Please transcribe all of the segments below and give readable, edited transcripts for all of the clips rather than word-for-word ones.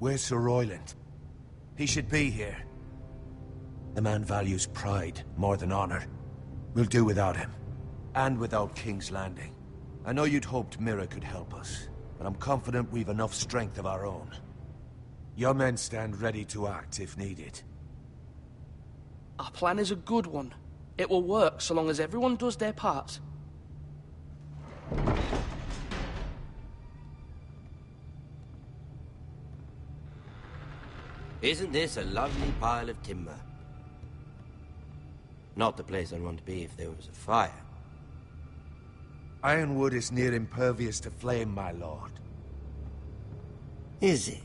Where's Sir Royland? He should be here. The man values pride more than honor. We'll do without him. And without King's Landing. I know you'd hoped Mira could help us, but I'm confident we've enough strength of our own. Your men stand ready to act if needed. Our plan is a good one. It will work so long as everyone does their part. Isn't this a lovely pile of timber? Not the place I'd want to be if there was a fire. Ironwood is near impervious to flame, my lord. Is it?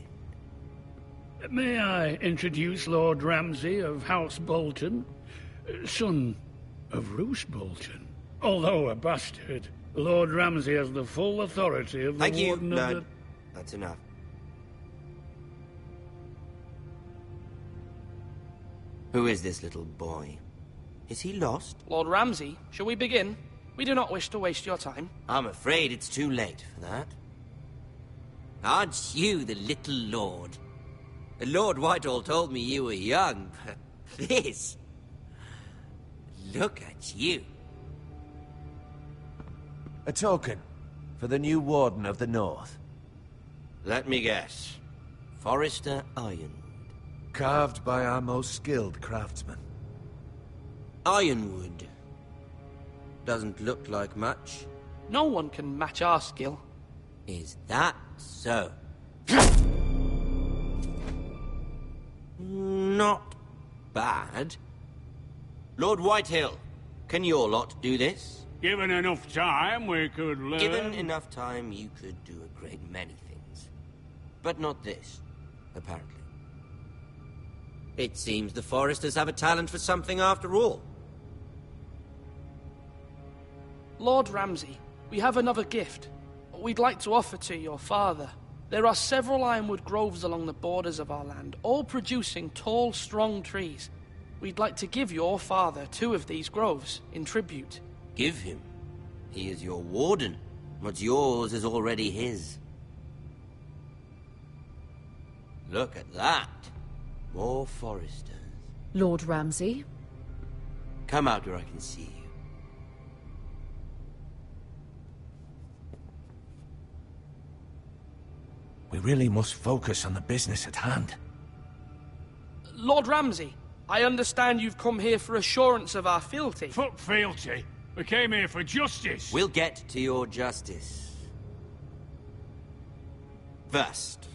May I introduce Lord Ramsay of House Bolton, son of Roose Bolton. Although a bastard, Lord Ramsay has the full authority of the Warden of the... That's enough. Who is this little boy? Is he lost? Lord Ramsay, shall we begin? We do not wish to waste your time. I'm afraid it's too late for that. Aren't you the little lord? Lord Whitehall told me you were young, but this... Look at you. A token for the new Warden of the North. Let me guess. Forrester Ironwood. Carved by our most skilled craftsmen. Ironwood. Doesn't look like much. No one can match our skill. Is that so? Not bad. Lord Whitehill, can your lot do this? Given enough time, we could learn... Given enough time, you could do a great many things. But not this, apparently. It seems the Foresters have a talent for something after all. Lord Ramsay, we have another gift. We'd like to offer to your father. There are several ironwood groves along the borders of our land, all producing tall, strong trees. We'd like to give your father 2 of these groves in tribute. Give him? He is your warden. What's yours is already his. Look at that. More Foresters. Lord Ramsay? Come out where I can see you. We really must focus on the business at hand. Lord Ramsay, I understand you've come here for assurance of our fealty. Fuck fealty. We came here for justice. We'll get to your justice. First,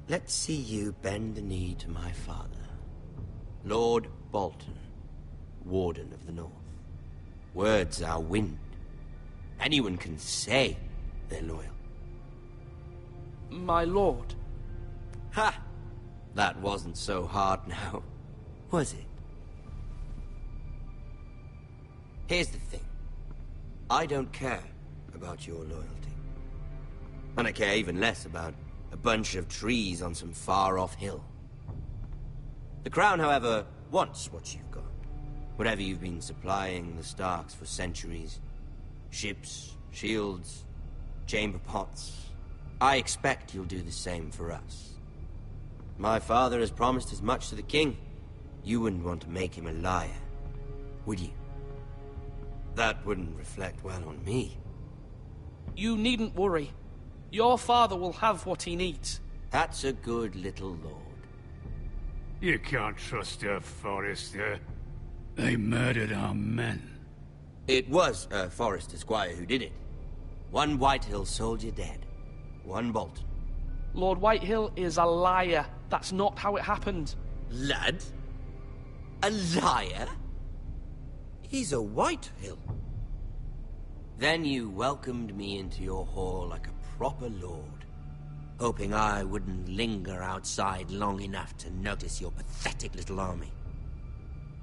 let's see you bend the knee to my father, Lord Bolton, Warden of the North. Words are wind. Anyone can say they're loyal. My lord. Ha! That wasn't so hard now, was it? Here's the thing. I don't care about your loyalty. And I care even less about a bunch of trees on some far-off hill. The Crown, however, wants what you've got. Whatever you've been supplying the Starks for centuries. Ships, shields, chamber pots. I expect you'll do the same for us. My father has promised as much to the king. You wouldn't want to make him a liar, would you? That wouldn't reflect well on me. You needn't worry. Your father will have what he needs. That's a good little lord. You can't trust a Forester. They murdered our men. It was a Forester squire who did it. 1 Whitehill soldier dead. 1 Bolton. Lord Whitehill is a liar. That's not how it happened. Lad? A liar? He's a Whitehill. Then you welcomed me into your hall like a proper lord, hoping I wouldn't linger outside long enough to notice your pathetic little army.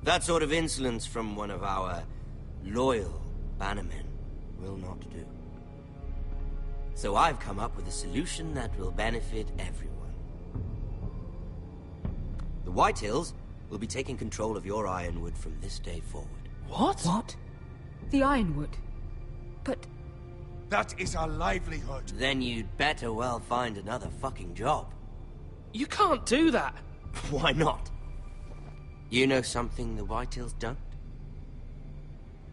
That sort of insolence from one of our loyal bannermen will not do. So I've come up with a solution that will benefit everyone. The Whitehills will be taking control of your ironwood from this day forward. What? What? The Ironwood? But... That is our livelihood. Then you'd better well find another fucking job. You can't do that. Why not? You know something the Whitehills don't?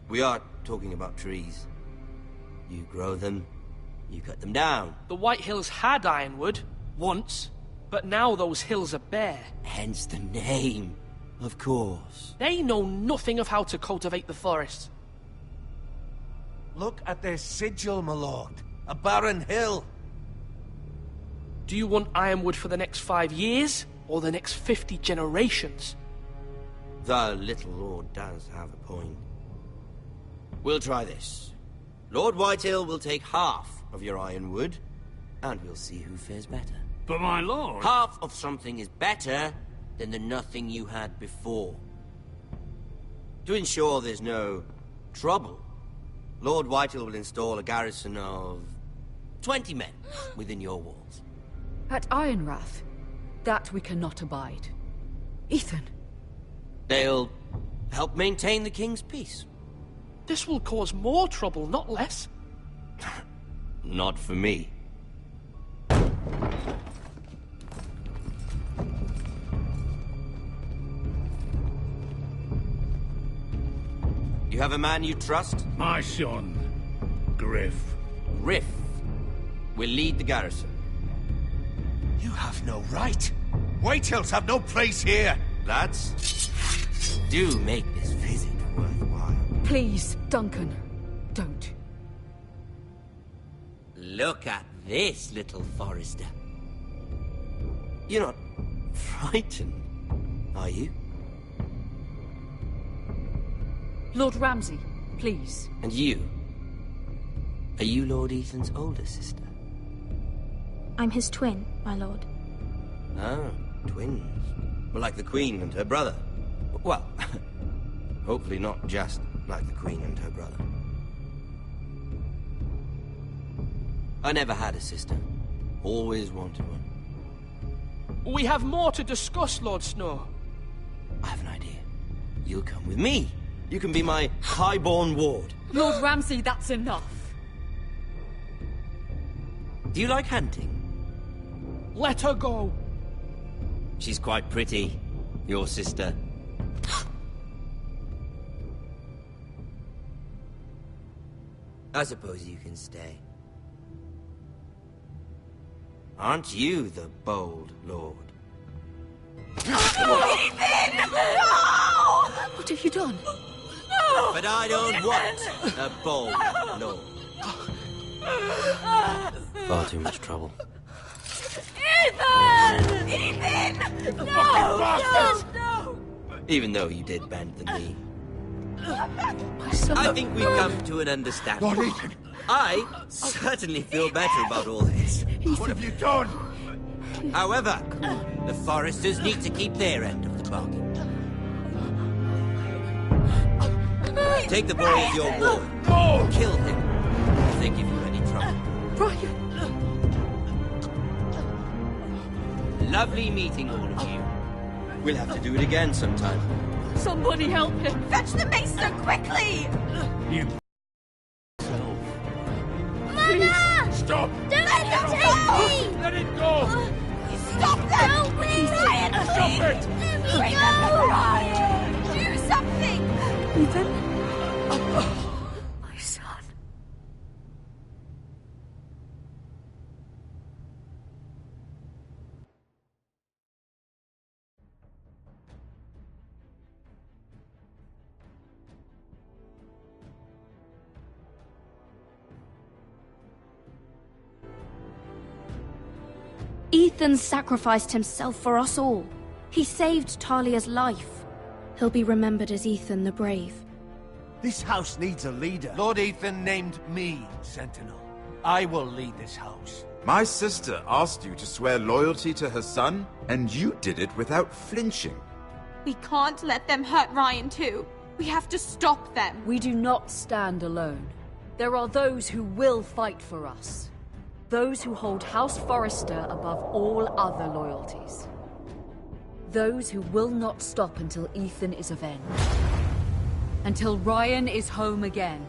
We are talking about trees. You grow them, you cut them down. The Whitehills had ironwood, once, but now those hills are bare. Hence the name, of course. They know nothing of how to cultivate the forest. Look at their sigil, my lord. A barren hill. Do you want ironwood for the next 5 years, or the next 50 generations? The little lord does have a point. We'll try this. Lord Whitehill will take half of your ironwood, and we'll see who fares better. But my lord... Half of something is better than the nothing you had before. To ensure there's no trouble, Lord Whitehill will install a garrison of 20 men within your walls. At Ironrath, that we cannot abide. Ethan. They'll help maintain the king's peace. This will cause more trouble, not less. Not for me. You have a man you trust? My son, Griff. Griff will lead the garrison. You have no right. Whitehills have no place here. Lads, do make this visit worthwhile. Please, Duncan, don't. Look at this, little Forester. You're not frightened, are you? Lord Ramsay, please. And you? Are you Lord Ethan's older sister? I'm his twin, my lord. Ah, twins. Well, like the Queen and her brother. Well, hopefully not just like the Queen and her brother. I never had a sister. Always wanted one. We have more to discuss, Lord Snow. I have an idea. You'll come with me. You can be my highborn ward. Lord Ramsay, that's enough. Do you like hunting? Let her go. She's quite pretty, your sister. I suppose you can stay. Aren't you the bold lord? Ethan! No! What have you done? No! But I don't want a bold lord. Far too much trouble. Ethan! Ethan! No! No! Even though you did bend the knee. My son. I think we've come to an understanding. Lord Ethan, I certainly feel better about all this. what have you done? However, the Foresters need to keep their end of the bargain. Take the boy as your ward. No! Kill him if they give you any trouble. Brian. Lovely meeting all of you. We'll have to do it again sometime. Somebody help him. Fetch the maester quickly! You... Mama! Stop! Don't let them take me! Let it go! Stop them! Help me! Ryan, Stop it! Bring them to Ryan! Do something! Ethan. My son. Ethan sacrificed himself for us all. He saved Talia's life. He'll be remembered as Ethan the Brave. This house needs a leader. Lord Ethan named me Sentinel. I will lead this house. My sister asked you to swear loyalty to her son, and you did it without flinching. We can't let them hurt Ryan too. We have to stop them. We do not stand alone. There are those who will fight for us. Those who hold House Forrester above all other loyalties. Those who will not stop until Ethan is avenged. Until Ryan is home again,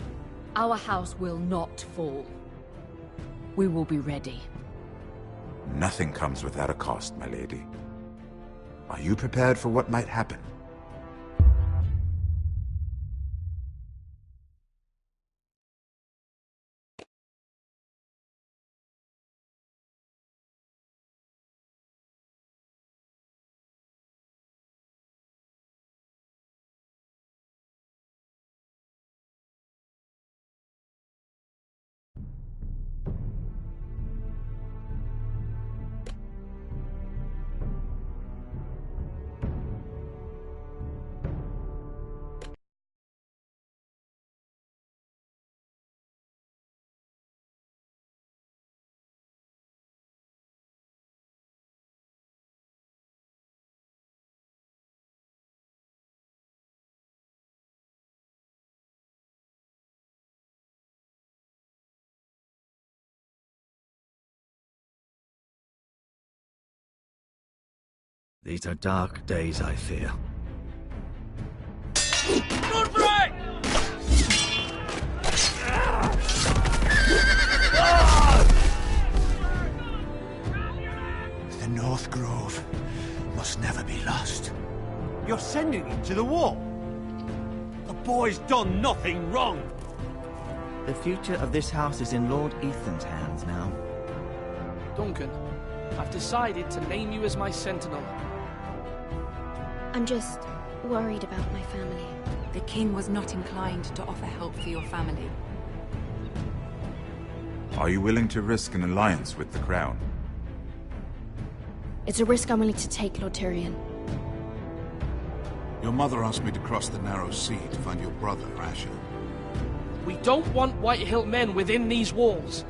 our house will not fall. We will be ready. Nothing comes without a cost, my lady. Are you prepared for what might happen? These are dark days, I fear. Good break! The North Grove must never be lost. You're sending him to the war? The boy's done nothing wrong. The future of this house is in Lord Ethan's hands now. Duncan, I've decided to name you as my sentinel. I'm just worried about my family. The king was not inclined to offer help for your family. Are you willing to risk an alliance with the Crown? It's a risk I'm willing to take, Lord Tyrion. Your mother asked me to cross the narrow sea to find your brother, Asher. We don't want Whitehill men within these walls.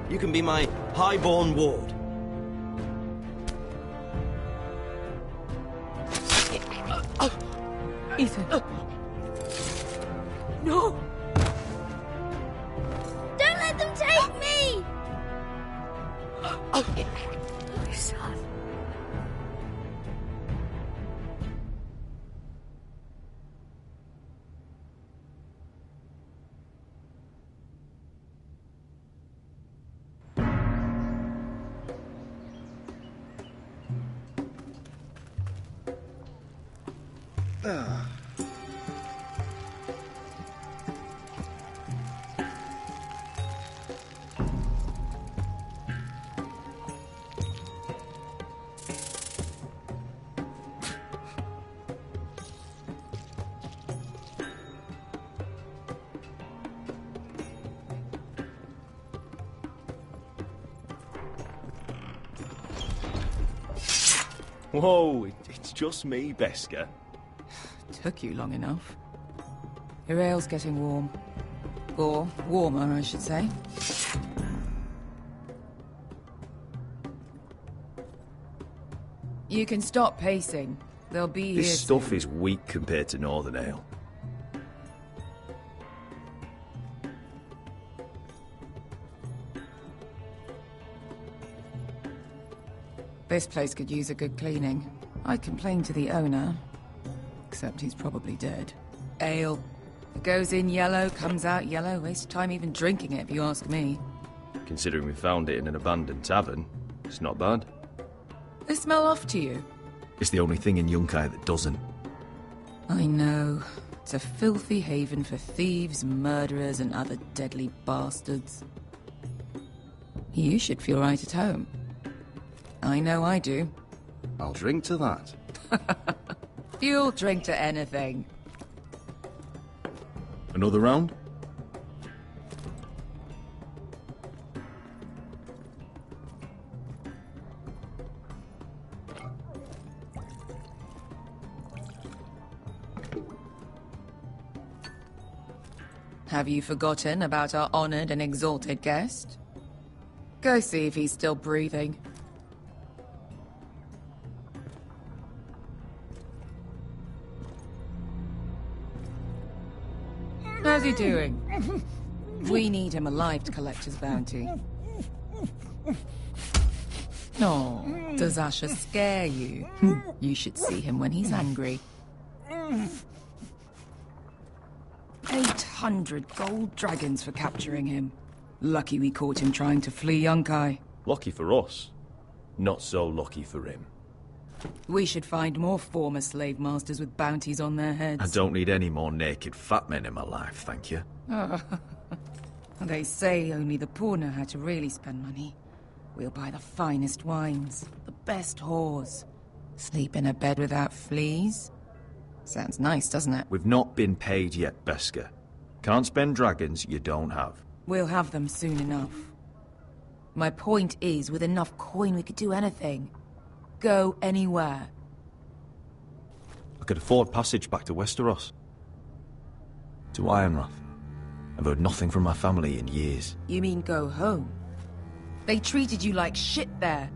You can be my highborn ward. Ethan. No! Don't let them take me! My son. Whoa, it's just me, Beskar. Took you long enough. Your ale's getting warm. Or warmer, I should say. You can stop pacing. They'll be here This stuff soon. is weak compared to Northern Ale. This place could use a good cleaning. I complained to the owner, except he's probably dead. Ale. It goes in yellow, comes out yellow. Waste time even drinking it, if you ask me. Considering we found it in an abandoned tavern, it's not bad. They smell off to you. It's the only thing in Yunkai that doesn't. I know. It's a filthy haven for thieves, murderers, and other deadly bastards. You should feel right at home. I know I do. I'll drink to that. You'll drink to anything. Another round? Have you forgotten about our honored and exalted guest? Go see if he's still breathing. How's he doing? We need him alive to collect his bounty. Oh, does Asher scare you? You should see him when he's angry. 800 gold dragons for capturing him. Lucky we caught him trying to flee Yunkai. Lucky for us. Not so lucky for him. We should find more former slave masters with bounties on their heads. I don't need any more naked fat men in my life, thank you. They say only the poor know how to really spend money. We'll buy the finest wines, the best whores. Sleep in a bed without fleas. Sounds nice, doesn't it? We've not been paid yet, Beskar. Can't spend dragons you don't have. We'll have them soon enough. My point is, with enough coin we could do anything. Go anywhere. I could afford passage back to Westeros. To Ironrath. I've heard nothing from my family in years. You mean go home? They treated you like shit there.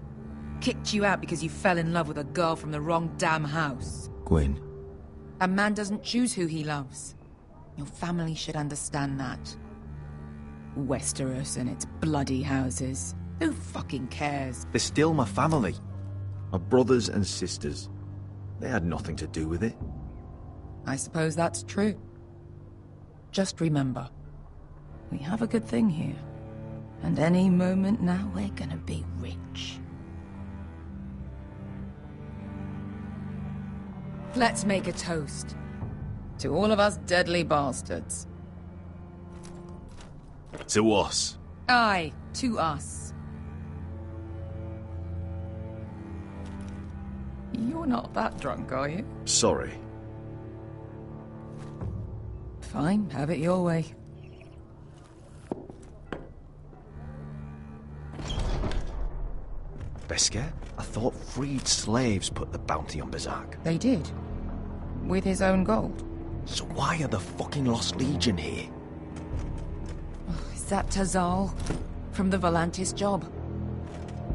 Kicked you out because you fell in love with a girl from the wrong damn house. Gwyn. A man doesn't choose who he loves. Your family should understand that. Westeros and its bloody houses. Who fucking cares? They're still my family. My brothers and sisters. They had nothing to do with it. I suppose that's true. Just remember, we have a good thing here. And any moment now we're gonna be rich. Let's make a toast. To all of us deadly bastards. To us. Aye, to us. You're not that drunk, are you? Sorry. Fine, have it your way. Beskar? I thought freed slaves put the bounty on Berserk. They did. With his own gold. So why are the fucking Lost Legion here? Is that Tazal? From the Volantis job?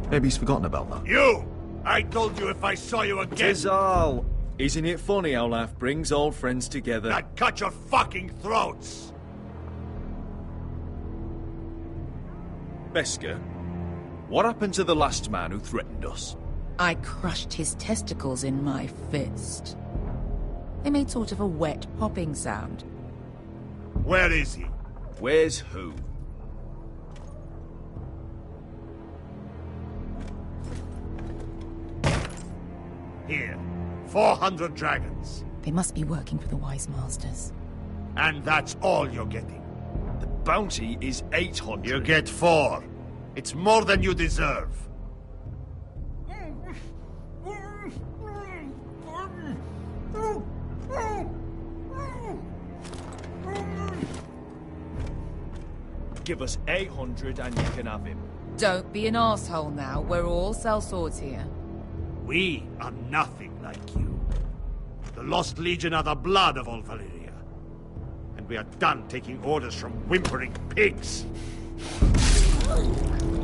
Maybe he's forgotten about that. You! I told you if I saw you again... Tazal! Isn't it funny how life brings old friends together? I'd cut your fucking throats! Beskar, what happened to the last man who threatened us? I crushed his testicles in my fist. They made sort of a wet popping sound. Where is he? Where's who? Here. 400 dragons. They must be working for the Wise Masters. And that's all you're getting. The bounty is 800. You get 4. It's more than you deserve. Give us 800 and you can have him. Don't be an asshole now. We're all sellswords here. We are nothing like you. The Lost Legion are the blood of all Valyria. And we are done taking orders from whimpering pigs.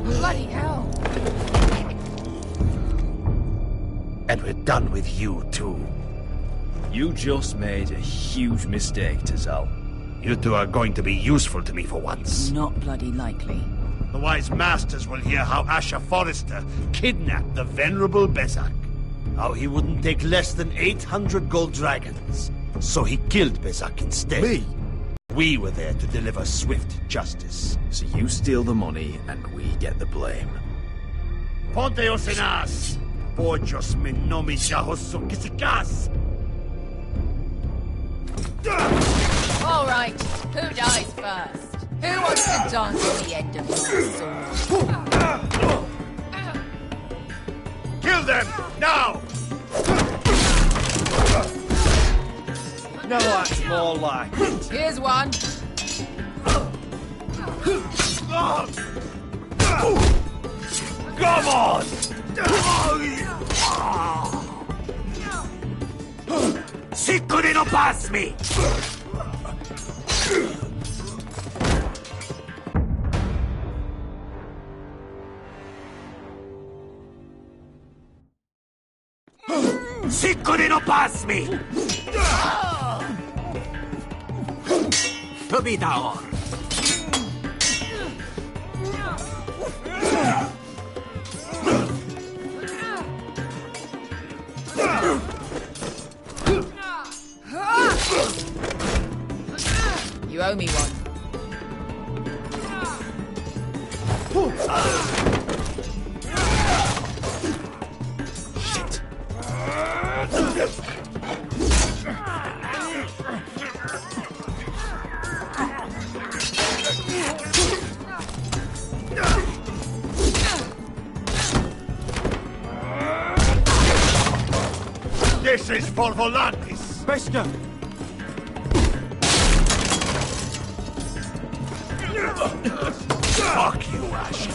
Bloody hell! And we're done with you, too. You just made a huge mistake, Tazal. You two are going to be useful to me for once. Not bloody likely. The Wise Masters will hear how Asher Forrester kidnapped the venerable Bezzak. How he wouldn't take less than 800 gold dragons. So he killed Bezzak instead. Me? We were there to deliver swift justice. So you steal the money and we get the blame. Ponteos en as! Pojos me nomishahoso kisikas! All right, who dies first? Who wants to dance at the end of my sword? Kill them, now! No, that's more like it. Here's one. Come on! Sicuri no pass me! Sicuri no pass me! Tobitaor! You owe me one. This is for Volantis! Beskha! Fuck you, Asher.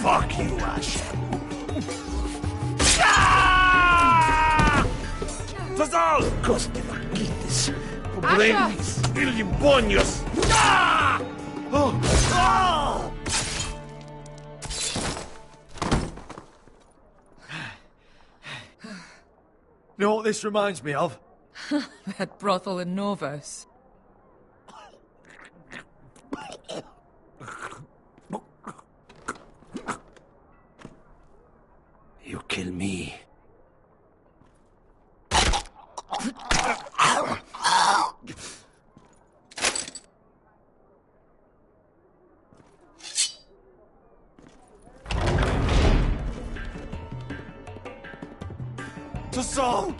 Fuck you, Asher. Tazal! Coste vaquites. Problemas. Ilibonios. You know what this reminds me of? That brothel in Norvos. You kill me. Tazal!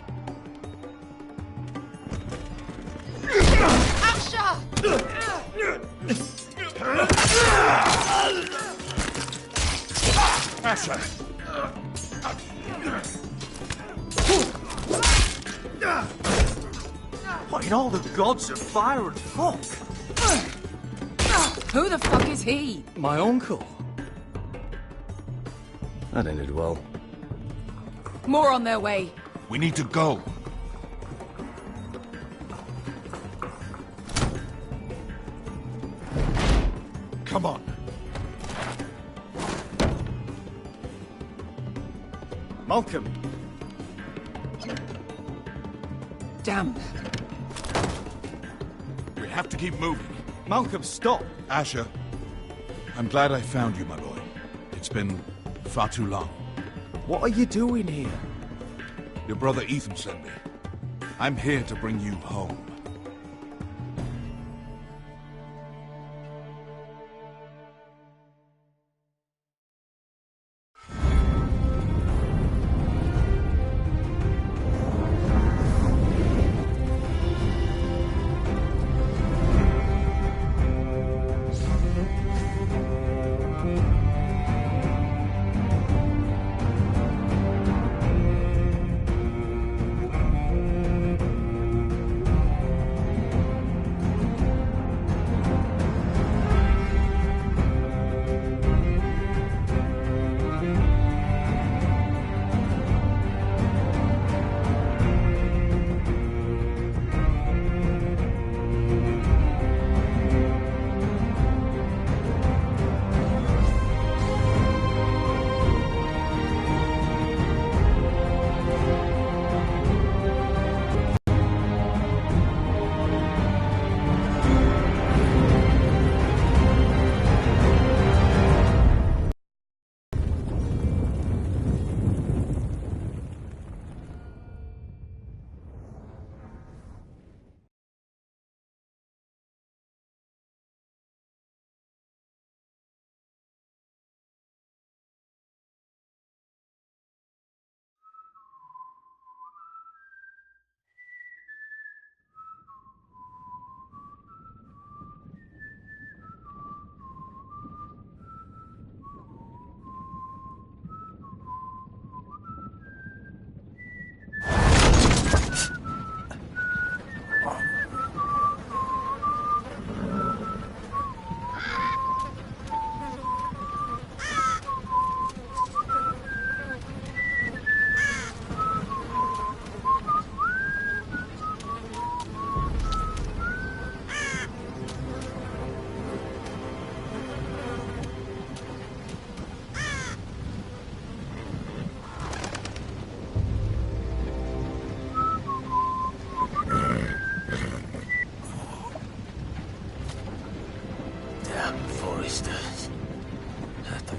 Asher! Asher! What in all the gods of fire and fuck? Who the fuck is he? My uncle. That ended well. More on their way. We need to go. Come on. Malcolm. Damn. We have to keep moving. Malcolm, stop! Asher, I'm glad I found you, my boy. It's been far too long. What are you doing here? Your brother Ethan sent me. I'm here to bring you home.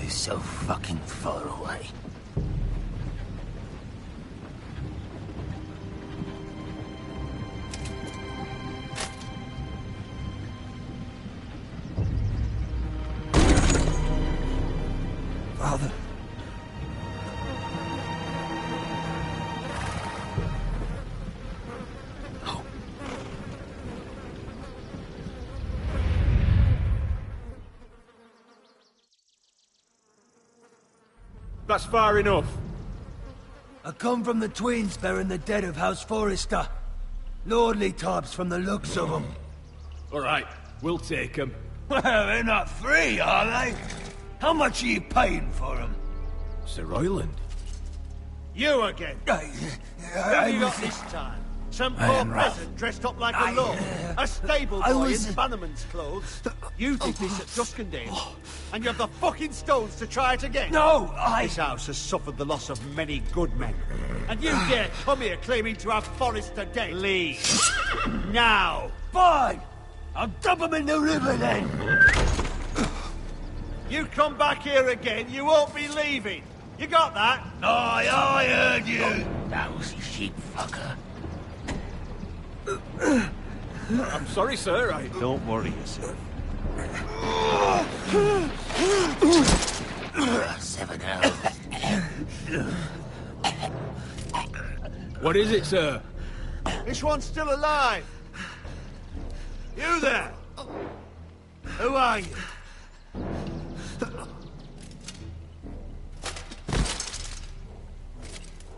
So fucking far away. Father. That's far enough. I come from the twins bearing the dead of House Forrester. Lordly types from the looks of them. All right, we'll take them. Well, they're not free, are they? How much are you paying for them? Sir Royland. You again. What have you got this time? Some poor peasant dressed up like a lord. A stable boy in Bannerman's clothes. You did this at Duskendale. And you have the fucking stones to try it again. No, This house has suffered the loss of many good men. And you dare come here claiming to have Forrester dead. Leave. Now. Fine! I'll dump them in the river then! You come back here again, you won't be leaving. You got that? I heard you! Lousy sheep fucker. I'm sorry, sir. Don't worry yourself. 7 elves. What is it, sir? This one's still alive. You there? Who are you?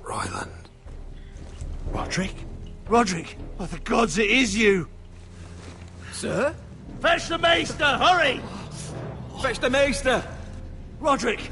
Royland. Roderick? Roderick! By the gods, it is you! Sir? Fetch the maester, hurry! Fetch the maester! Roderick!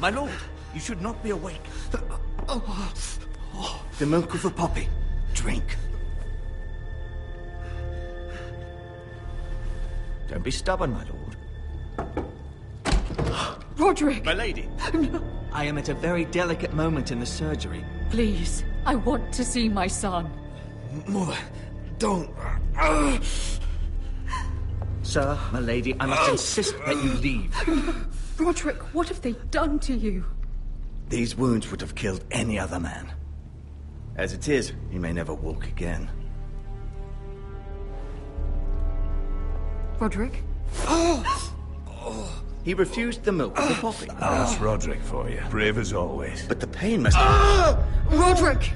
My lord, you should not be awake. The milk of the poppy. Drink. Don't be stubborn, my lord. Roderick! My lady. No. I am at a very delicate moment in the surgery. Please, I want to see my son. Mother, don't. Sir, my lady, I must insist that you leave. Roderick, what have they done to you? These wounds would have killed any other man. As it is, he may never walk again. Roderick? He refused the milk of the poppy. That's Roderick for you. Brave as always. But the pain must... Roderick!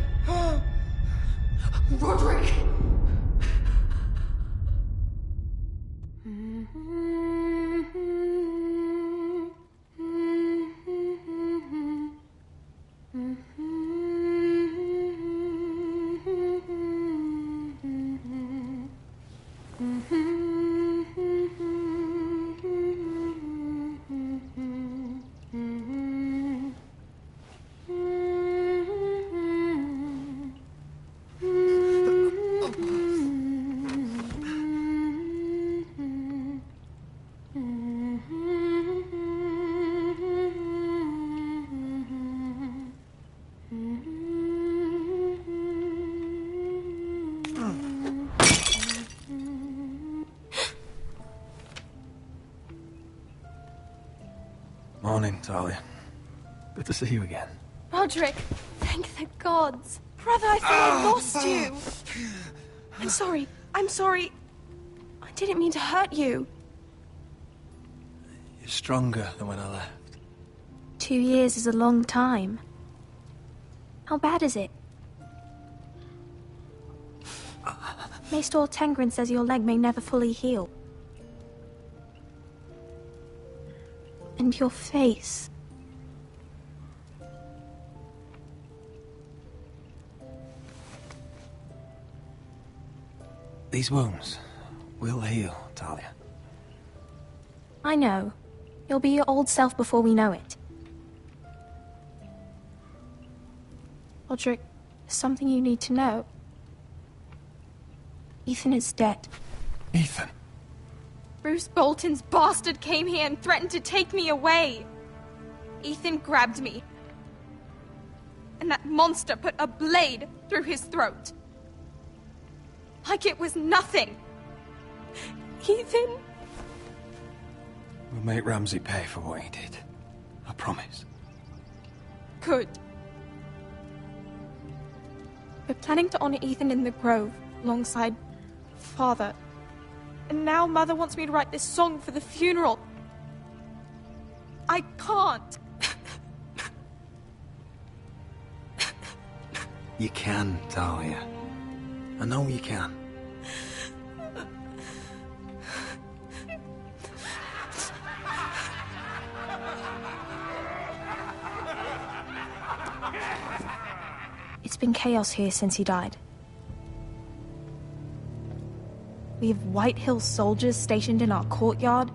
Roderick! Morning, Talia. Good to see you again. Roderick, thank the gods. Brother, I thought I lost you. I'm sorry. I didn't mean to hurt you. You're stronger than when I left. 2 years is a long time. How bad is it? Maester Tengrin says your leg may never fully heal. And your face. These wounds will heal, Talia. I know. You'll be your old self before we know it. Roderick, there's something you need to know. Ethan is dead. Ethan? Bruce Bolton's bastard came here and threatened to take me away. Ethan grabbed me. And that monster put a blade through his throat. Like it was nothing. Ethan? We'll make Ramsay pay for what he did. promise. Good. We're planning to honor Ethan in the grove, alongside Father. And now Mother wants me to write this song for the funeral. I can't. You can, Talia. I know you can. It's been chaos here since he died. We have White Hill soldiers stationed in our courtyard.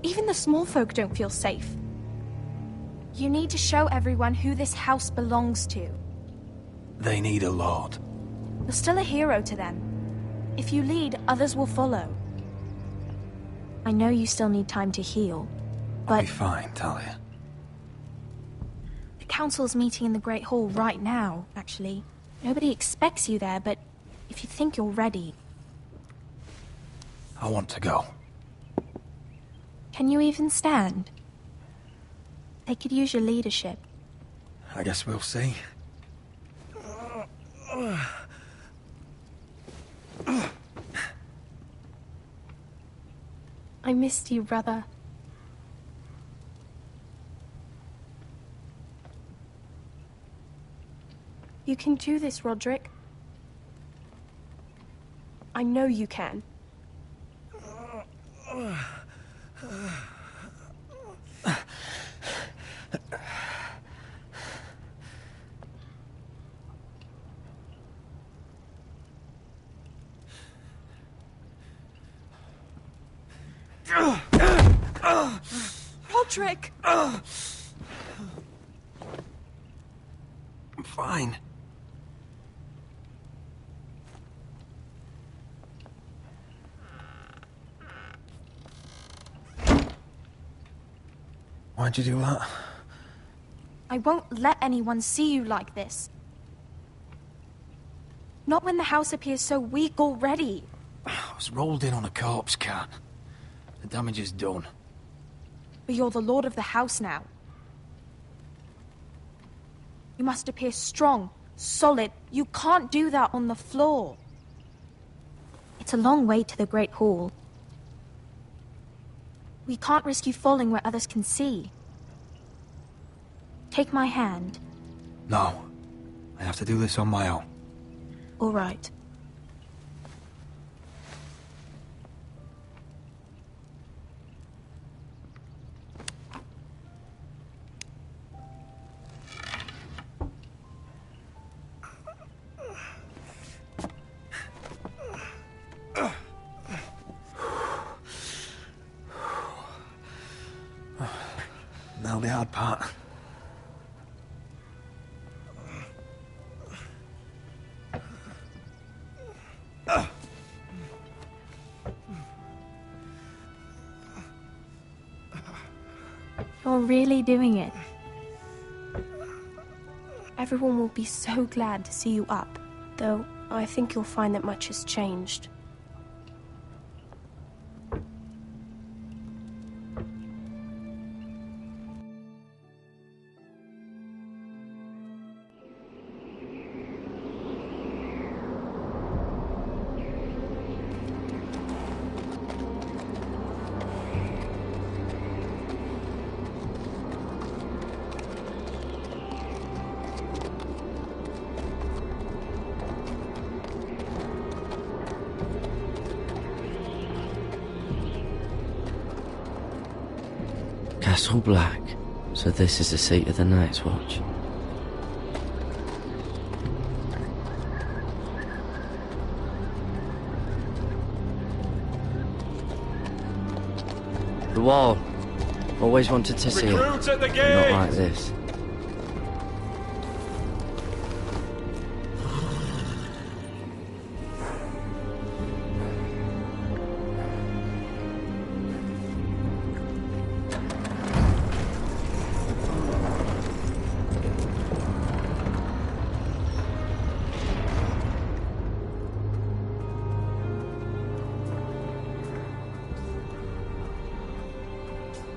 Even the small folk don't feel safe. You need to show everyone who this house belongs to. They need a lord. You're still a hero to them. If you lead, others will follow. I know you still need time to heal, but... I'll be fine, Talia. The council's meeting in the Great Hall right now, actually. Nobody expects you there, but if you think you're ready... I want to go. Can you even stand? They could use your leadership. I guess we'll see. I missed you, brother. You can do this, Roderick. I know you can. Roderick! I'm fine. Why'd you do that? I won't let anyone see you like this. Not when the house appears so weak already. I was rolled in on a corpse cart. The damage is done. But you're the lord of the house now. You must appear strong, solid. You can't do that on the floor. It's a long way to the Great Hall. We can't risk you falling where others can see. Take my hand. No. I have to do this on my own. All right. Now the hard part. You're really doing it. Everyone will be so glad to see you up, though I think you'll find that much has changed. Castle Black. So this is the seat of the Night's Watch. The wall. Always wanted to see it. Recruits at the But gate! not like this.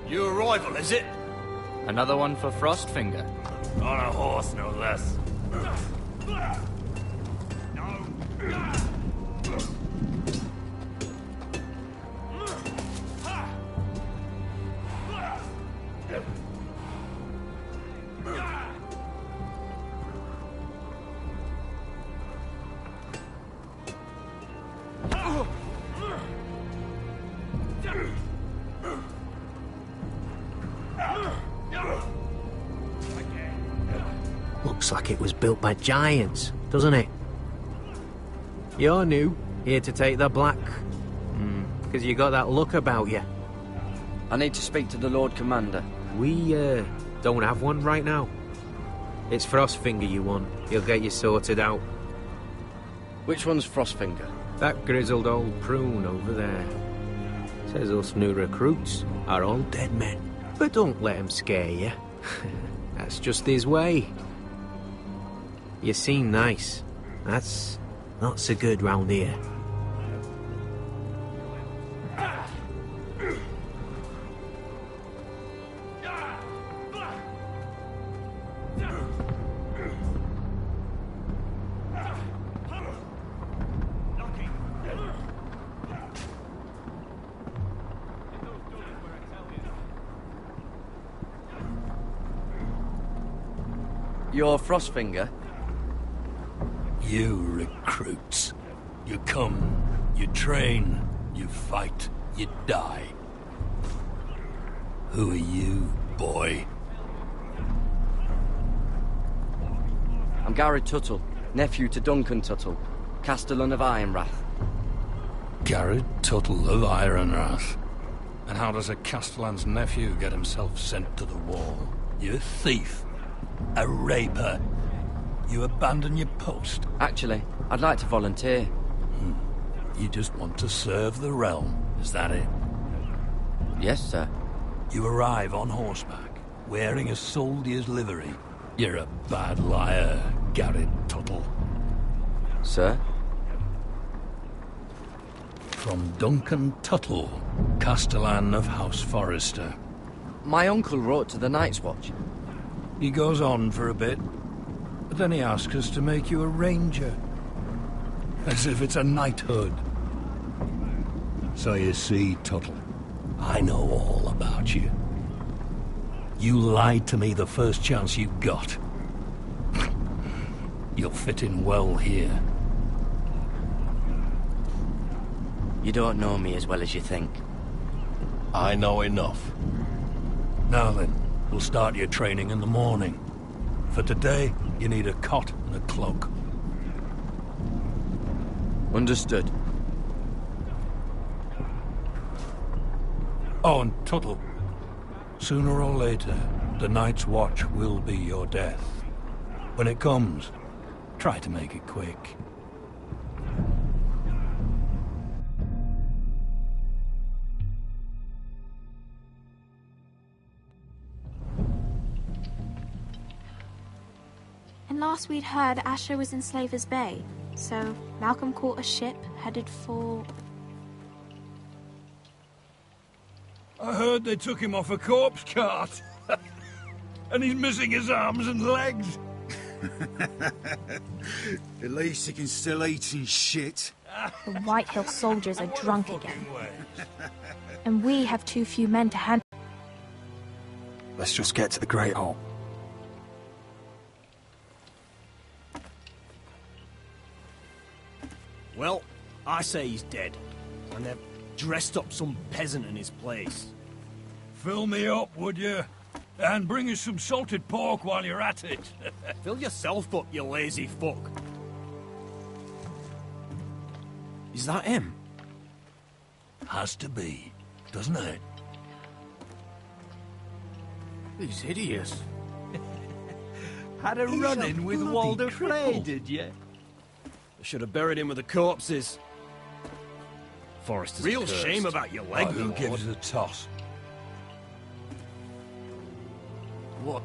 New arrival, is it? Another one for Frostfinger. On a horse, no less. Looks like it was built by giants, doesn't it? You're new, here to take the black. Because you got that look about you. I need to speak to the Lord Commander. We, don't have one right now. It's Frostfinger you want. He'll get you sorted out. Which one's Frostfinger? That grizzled old prune over there. Says us new recruits are all dead men. But don't let him scare you. That's just his way. You seem nice. That's not so good round here. You're Frostfinger? You recruits. You come, you train, you fight, you die. Who are you, boy? I'm Garrett Tuttle, nephew to Duncan Tuttle, Castellan of Ironrath. Garrett Tuttle of Ironrath. And how does a Castellan's nephew get himself sent to the wall? You a thief. A raper. You abandon your post. Actually, I'd like to volunteer. You just want to serve the realm, is that it? Yes, sir. You arrive on horseback, wearing a soldier's livery. You're a bad liar, Garrett Tuttle. Sir? From Duncan Tuttle, Castellan of House Forrester. My uncle wrote to the Night's Watch. He goes on for a bit, but then he asks us to make you a ranger. As if it's a knighthood. So you see, Tuttle, I know all about you. You lied to me the first chance you got. You'll fit in well here. You don't know me as well as you think. I know enough. Now then, we'll start your training in the morning. For today, you need a cot and a cloak. Understood. Oh, and Tuttle. Sooner or later, the Night's Watch will be your death. When it comes, try to make it quick. And last we'd heard, Asher was in Slaver's Bay. So Malcolm caught a ship headed for... I heard they took him off a corpse cart. And he's missing his arms and legs. At least he can still eat and shit. The White Hill soldiers are drunk again. And we have too few men to handle. Let's just get to the Great Hall. Well, I say he's dead. And they've dressed up some peasant in his place. Fill me up, would you? And bring us some salted pork while you're at it. Fill yourself up, you lazy fuck. Is that him? Has to be, doesn't it? He's hideous. Had a run-in with Walder Frey, did you? I should have buried him with the corpses. Forrester's real cursed. shame about your leg, Who Lord. gives a toss? What?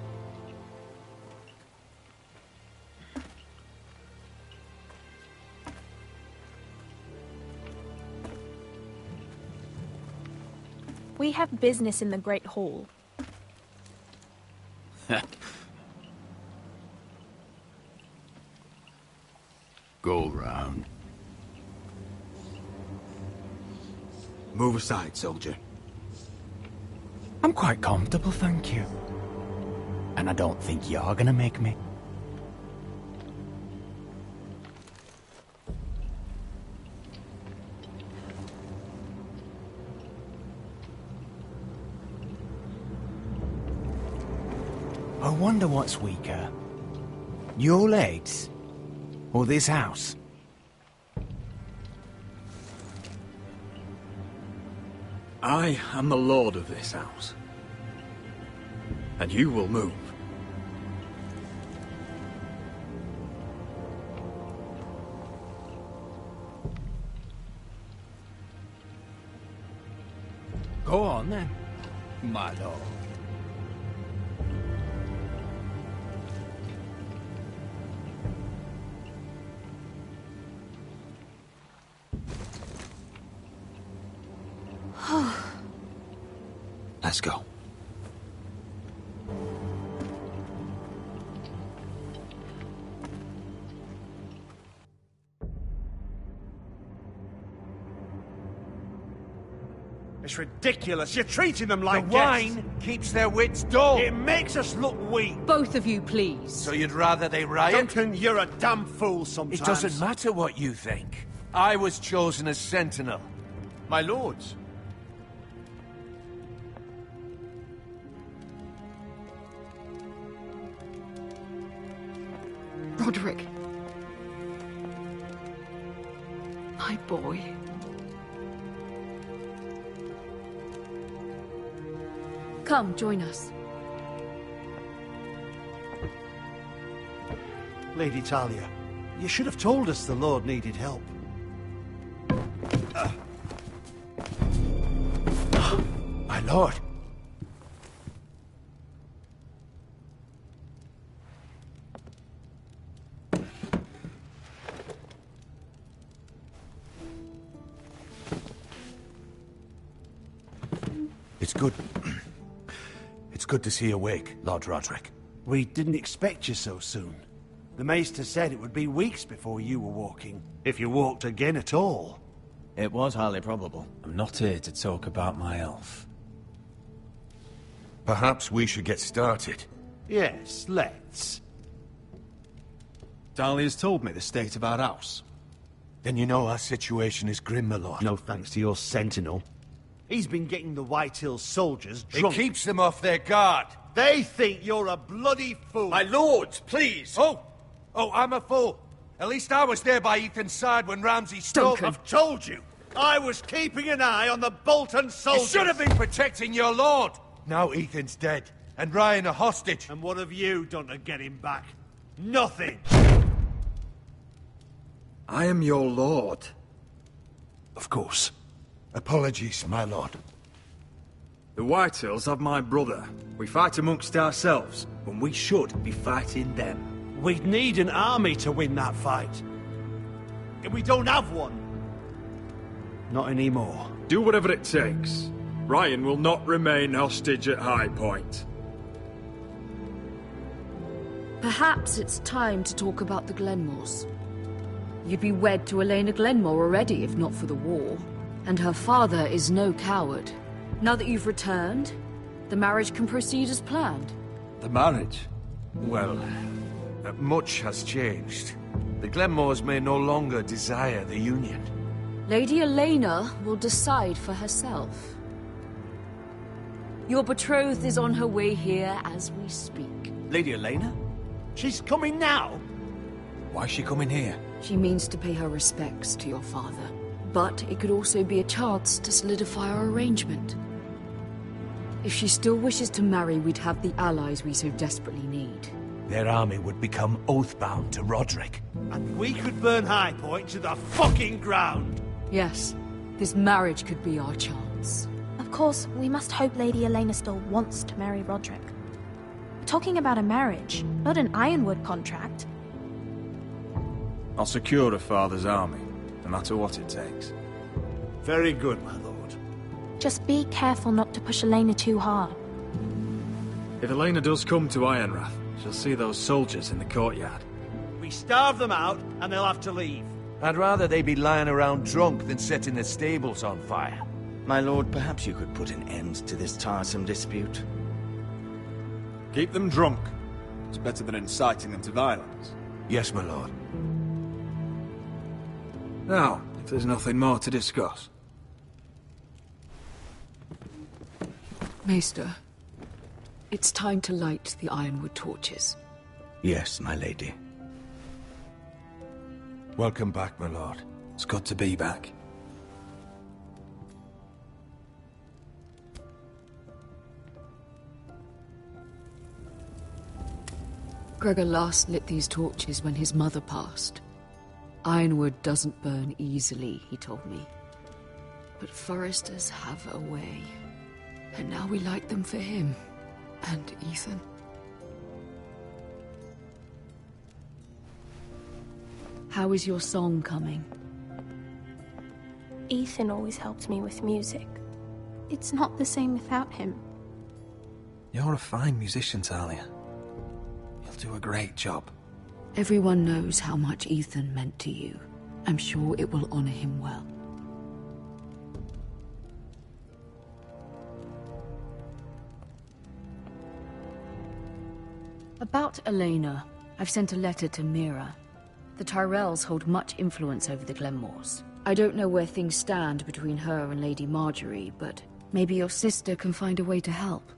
We have business in the Great Hall. Go round. Move aside, soldier. I'm quite comfortable, thank you. And I don't think you're gonna make me. I wonder what's weaker. Your legs? Or this house? I am the lord of this house. And you will move. Go on then, my lord. Let's go. It's ridiculous. You're treating them like the wine keeps their wits dull. It makes us look weak. Both of you, please. So you'd rather they riot? Duncan, you're a damn fool sometimes. It doesn't matter what you think. I was chosen as sentinel. My lords. Roderick. My boy. Come, join us. Lady Talia, you should have told us the Lord needed help. My lord. It's good. It's good to see you awake, Lord Roderick. We didn't expect you so soon. The Maester said it would be weeks before you were walking, if you walked again at all. It was highly probable. I'm not here to talk about my elf. Perhaps we should get started. Yes, let's. Talia's told me the state of our house. Then you know our situation is grim, my lord. No thanks to your sentinel. He's been getting the White Hills soldiers drunk. It keeps them off their guard. They think you're a bloody fool. My lords, please. Oh, I'm a fool. At least I was there by Ethan's side when Ramsay stole... I've told you. I was keeping an eye on the Bolton soldiers. You should have been protecting your lord. Now Ethan's dead, and Ryan a hostage. And what have you done to get him back? Nothing. I am your lord. Of course. Apologies, my lord. The Whitehills have my brother. We fight amongst ourselves, when we should be fighting them. We'd need an army to win that fight. And we don't have one. Not anymore. Do whatever it takes. Ryan will not remain hostage at High Point. Perhaps it's time to talk about the Glenmores. You'd be wed to Elena Glenmore already, if not for the war. And her father is no coward. Now that you've returned, the marriage can proceed as planned. The marriage? Well, much has changed. The Glenmores may no longer desire the union. Lady Elena will decide for herself. Your betrothed is on her way here as we speak. Lady Elena? She's coming now? Why is she coming here? She means to pay her respects to your father. But it could also be a chance to solidify our arrangement. If she still wishes to marry, we'd have the allies we so desperately need. Their army would become oath-bound to Roderick. And we could burn High Point to the fucking ground! Yes, this marriage could be our chance. Of course, we must hope Lady Elena still wants to marry Roderick. We're talking about a marriage, not an Ironwood contract. I'll secure her father's army, no matter what it takes. Very good, my lord. Just be careful not to push Elena too hard. If Elena does come to Ironrath, she'll see those soldiers in the courtyard. We starve them out, and they'll have to leave. I'd rather they be lying around drunk than setting the stables on fire. My lord, perhaps you could put an end to this tiresome dispute. Keep them drunk. It's better than inciting them to violence. Yes, my lord. Now, if there's nothing more to discuss. Maester, it's time to light the ironwood torches. Yes, my lady. Welcome back, my lord. It's good to be back. Gregor last lit these torches when his mother passed. Ironwood doesn't burn easily, he told me. But foresters have a way. And now we light them for him. And Ethan. How is your song coming? Ethan always helps me with music. It's not the same without him. You're a fine musician, Talia. You'll do a great job. Everyone knows how much Ethan meant to you. I'm sure it will honor him well. About Elena, I've sent a letter to Mira. The Tyrells hold much influence over the Glenmores. I don't know where things stand between her and Lady Marjorie, but maybe your sister can find a way to help.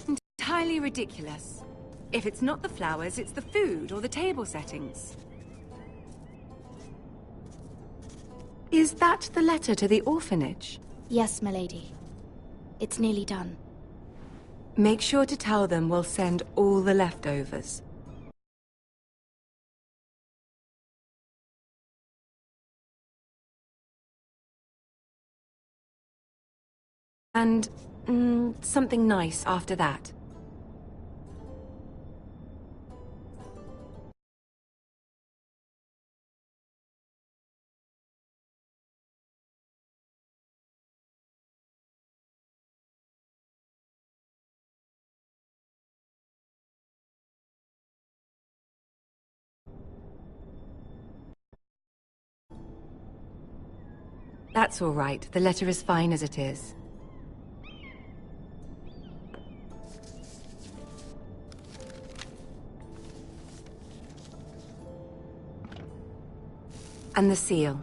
Entirely ridiculous. If it's not the flowers, it's the food or the table settings. Is that the letter to the orphanage? Yes, my lady. It's nearly done. Make sure to tell them we'll send all the leftovers. And something nice after that. That's all right. The letter is fine as it is. And the seal.